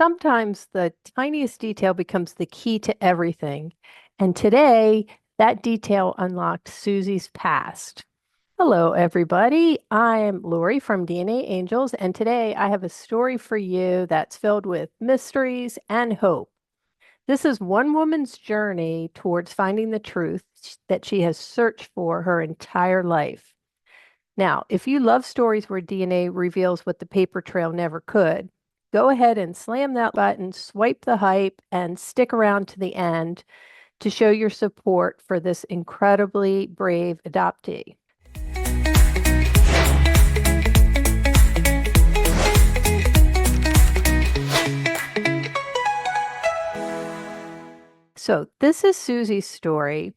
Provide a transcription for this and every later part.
Sometimes the tiniest detail becomes the key to everything. And today, that detail unlocked Susie's past. Hello, everybody. I'm Lori from DNAngels, and today I have a story for you that's filled with mysteries and hope. This is one woman's journey towards finding the truth that she has searched for her entire life. Now, if you love stories where DNA reveals what the paper trail never could, go ahead and slam that button, swipe the hype, and stick around to the end to show your support for this incredibly brave adoptee. So, this is Susie's story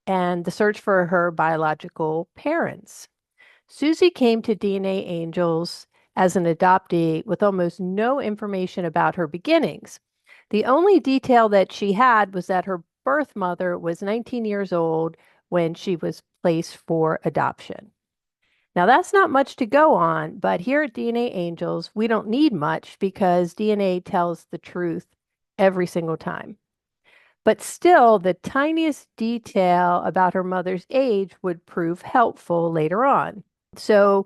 and the search for her biological parents. Susie came to DNAngels as an adoptee with almost no information about her beginnings. The only detail that she had was that her birth mother was 19 years old when she was placed for adoption. Now, that's not much to go on, but here at DNAngels, we don't need much because DNA tells the truth every single time. But still, the tiniest detail about her mother's age would prove helpful later on. So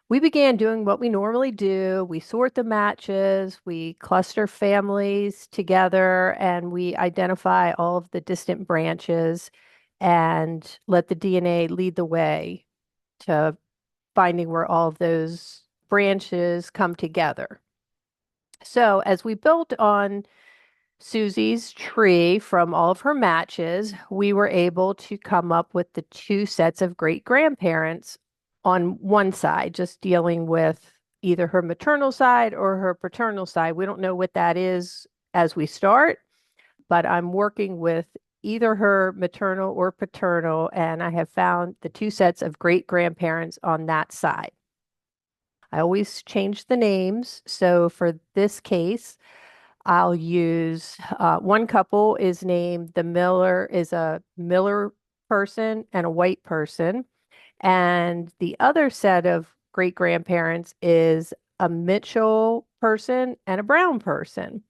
we began doing what we normally do. We sort the matches, we cluster families together, and we identify all of the distant branches and let the DNA lead the way to finding where all of those branches come together. So as we built on Susie's tree from all of her matches, we were able to come up with the two sets of great-grandparents on one side, just dealing with either her maternal side or her paternal side. We don't know what that is as we start, but I'm working with either her maternal or paternal, and I have found the two sets of great-grandparents on that side. I always change the names. So for this case, I'll use one couple is named the Miller is a Miller person and a white person. And the other set of great grandparents is a Mitchell person and a Brown person.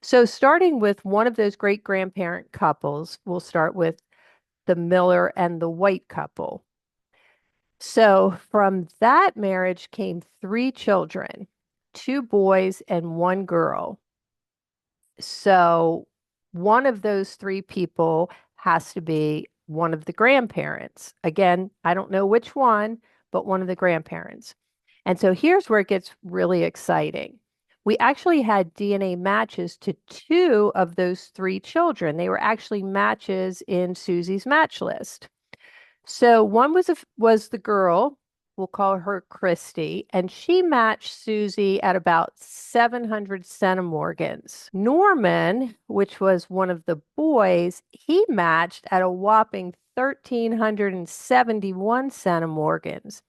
So starting with one of those great grandparent couples, we'll start with the Miller and the white couple. So from that marriage came three children, two boys and one girl. So one of those three people has to be one of the grandparents. Again, I don't know which one, but one of the grandparents. And so here's where it gets really exciting. We actually had DNA matches to two of those three children. They were actually matches in Susie's match list. So one was the girl, we'll call her Christy, and she matched Susie at about 700 centimorgans. Norman, which was one of the boys, he matched at a whopping 1,371 centimorgans.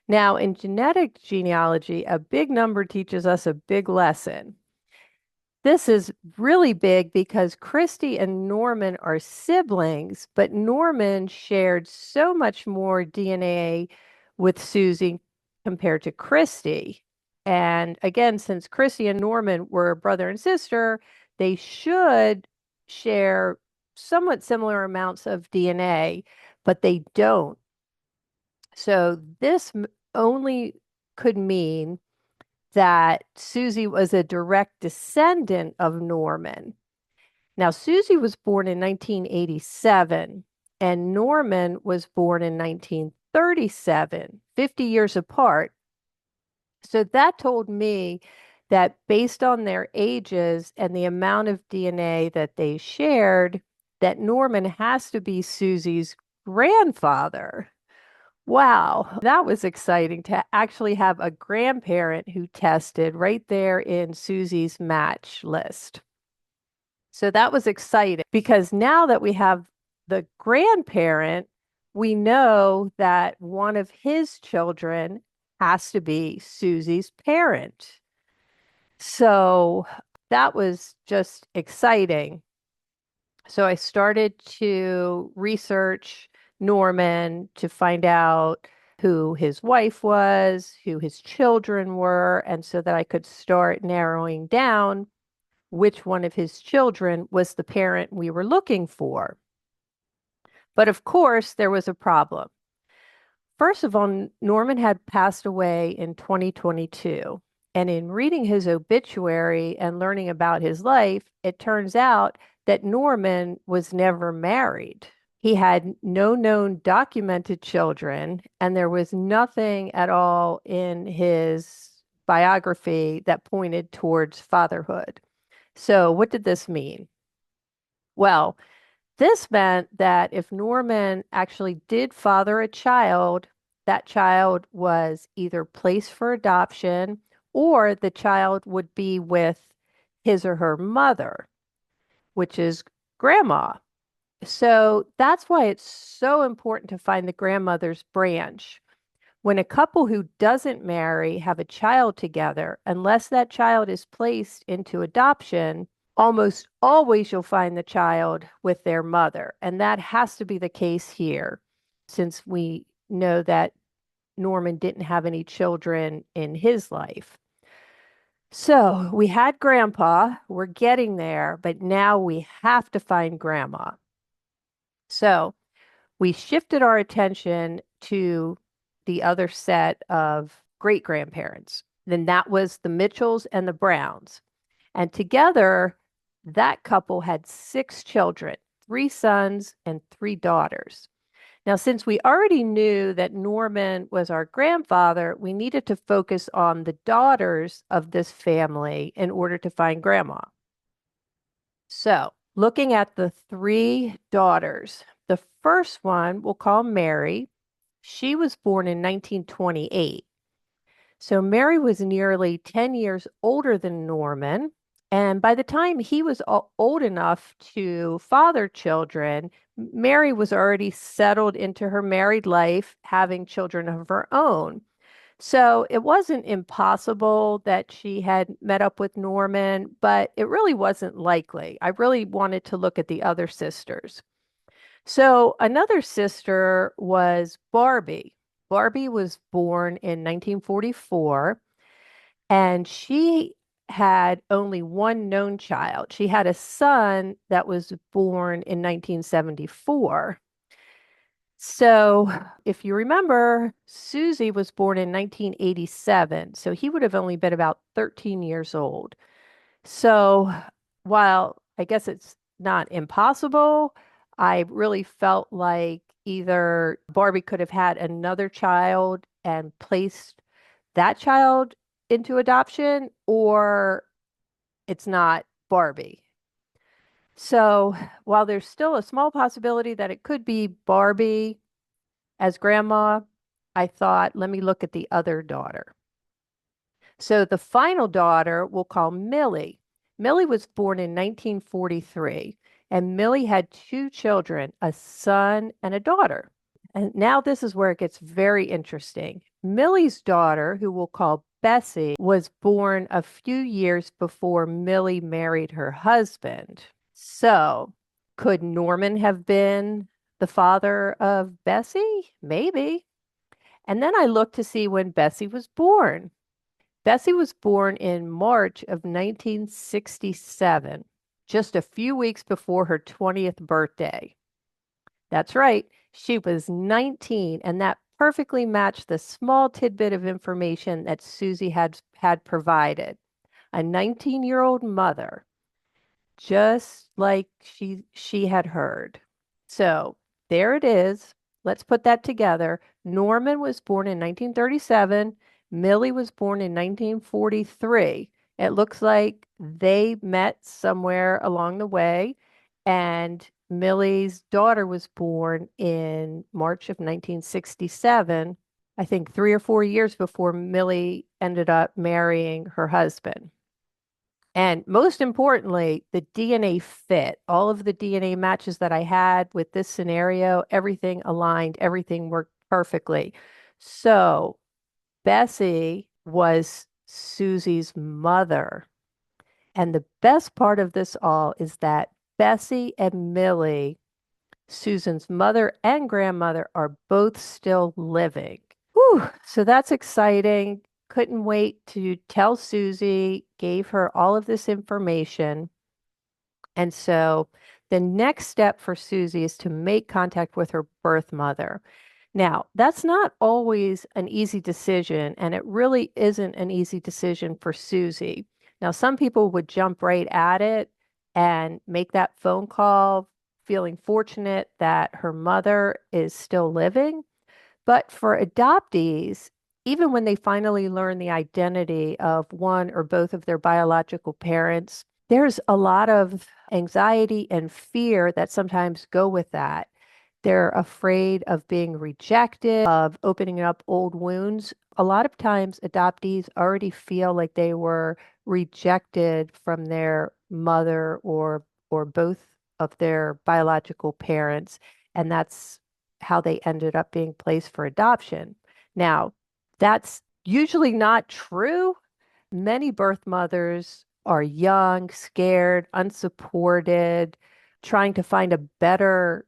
Now, in genetic genealogy, a big number teaches us a big lesson. This is really big because Christy and Norman are siblings, but Norman shared so much more DNA with Susie compared to Christy. And again, since Christy and Norman were brother and sister, they should share somewhat similar amounts of DNA, but they don't. So this only could mean that Susie was a direct descendant of Norman. Now, Susie was born in 1987, and Norman was born in 1937, 50 years apart. So that told me that based on their ages and the amount of DNA that they shared, that Norman has to be Susie's grandfather. Wow, that was exciting to actually have a grandparent who tested right there in Susie's match list. So that was exciting because now that we have the grandparent, we know that one of his children has to be Susie's parent. So that was just exciting. So I started to research Norman to find out who his wife was, who his children were, and so that I could start narrowing down which one of his children was the parent we were looking for. But of course, there was a problem. First of all, Norman had passed away in 2022. And in reading his obituary and learning about his life, it turns out that Norman was never married. He had no known documented children, and there was nothing at all in his biography that pointed towards fatherhood. So, what did this mean? Well, this meant that if Norman actually did father a child, that child was either placed for adoption or the child would be with his or her mother, which is grandma. So that's why it's so important to find the grandmother's branch. When a couple who doesn't marry have a child together, unless that child is placed into adoption, almost always you'll find the child with their mother. And that has to be the case here, since we know that Norman didn't have any children in his life. So we had grandpa, we're getting there, but now we have to find grandma. So we shifted our attention to the other set of great grandparents. Then that was the Mitchells and the Browns. And together, that couple had 6 children, 3 sons and 3 daughters. Now, since we already knew that Norman was our grandfather, we needed to focus on the daughters of this family in order to find grandma. So, looking at the 3 daughters, the first one we'll call Mary. She was born in 1928. So Mary was nearly 10 years older than Norman. And by the time he was old enough to father children, Mary was already settled into her married life, having children of her own. So it wasn't impossible that she had met up with Norman, but it really wasn't likely. I really wanted to look at the other sisters. So another sister was Barbie. Barbie was born in 1944, and she had only one known child. She had a son that was born in 1974. So, if you remember, Susie was born in 1987, so he would have only been about 13 years old. So, while I guess it's not impossible, I really felt like either Barbie could have had another child and placed that child into adoption, or it's not Barbie. So, while there's still a small possibility that it could be Barbie as grandma, I thought, let me look at the other daughter. So the final daughter we'll call Millie. Millie was born in 1943, and Millie had 2 children, a son and a daughter. And now this is where it gets very interesting. Millie's daughter, who we'll call Bessie, was born a few years before Millie married her husband. So could Norman have been the father of Bessie? Maybe. And then I looked to see when Bessie was born. Bessie was born in March of 1967, just a few weeks before her 20th birthday. That's right, she was 19, and that perfectly matched the small tidbit of information that Susie had provided. A 19-year-old mother, just like she had heard. So there it is. Let's put that together. Norman was born in 1937. Millie was born in 1943. It looks like they met somewhere along the way, and Millie's daughter was born in March of 1967, I think 3 or 4 years before Millie ended up marrying her husband. And most importantly, the DNA fit. All of the DNA matches that I had with this scenario, everything aligned, everything worked perfectly. So Bessie was Susie's mother. And the best part of this all is that Bessie and Millie, Susan's mother and grandmother, are both still living. Whew, so that's exciting. couldn't wait to tell Susie, gave her all of this information. And so the next step for Susie is to make contact with her birth mother. Now, that's not always an easy decision, and it really isn't an easy decision for Susie. Now, some people would jump right at it and make that phone call, feeling fortunate that her mother is still living. But for adoptees, even when they finally learn the identity of one or both of their biological parents, there's a lot of anxiety and fear that sometimes go with that. They're afraid of being rejected, of opening up old wounds. A lot of times, adoptees already feel like they were rejected from their mother or both of their biological parents, and that's how they ended up being placed for adoption. Now, that's usually not true. Many birth mothers are young, scared, unsupported, trying to find a better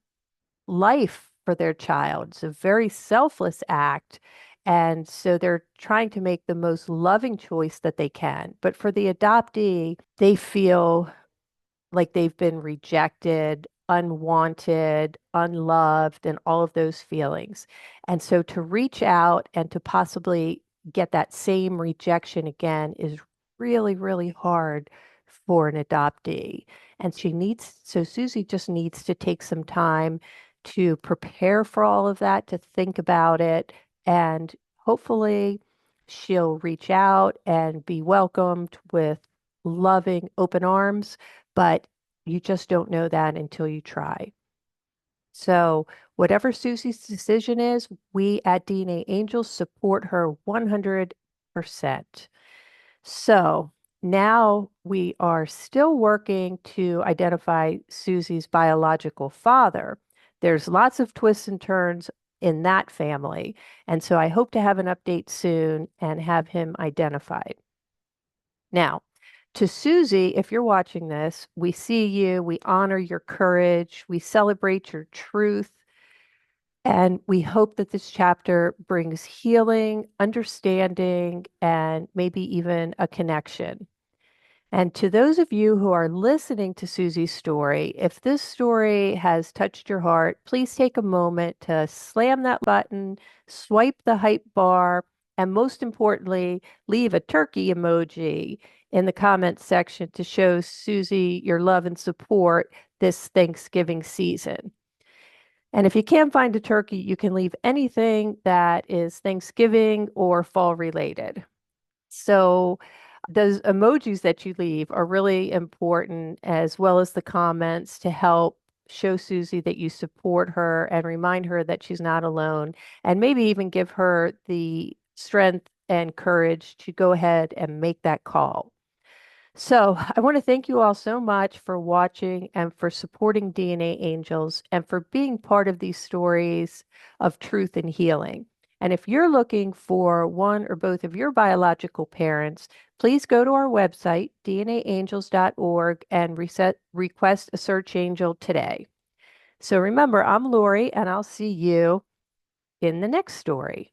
life for their child. It's a very selfless act. And so they're trying to make the most loving choice that they can. But for the adoptee, they feel like they've been rejected, unwanted, unloved, and all of those feelings. And so to reach out and to possibly get that same rejection again is really, really hard for an adoptee. And so Susie just needs to take some time to prepare for all of that, to think about it, and hopefully she'll reach out and be welcomed with loving, open arms, but you just don't know that until you try. So, whatever Susie's decision is, we at DNA Angels support her 100%. So, now we are still working to identify Susie's biological father. There's lots of twists and turns in that family. And so I hope to have an update soon and have him identified. Now, to Susie, if you're watching this, we see you, we honor your courage, we celebrate your truth, and we hope that this chapter brings healing, understanding, and maybe even a connection. And to those of you who are listening to Susie's story, if this story has touched your heart, please take a moment to slam that button, swipe the hype bar, and most importantly, leave a turkey emoji in the comments section to show Susie your love and support this Thanksgiving season. And if you can't find a turkey, you can leave anything that is Thanksgiving or fall related. So those emojis that you leave are really important, as well as the comments, to help show Susie that you support her and remind her that she's not alone, and maybe even give her the strength and courage to go ahead and make that call. So I want to thank you all so much for watching and for supporting DNA Angels and for being part of these stories of truth and healing. And if you're looking for one or both of your biological parents, please go to our website, DNAngels.org, and request a search angel today. So remember, I'm Lori, and I'll see you in the next story.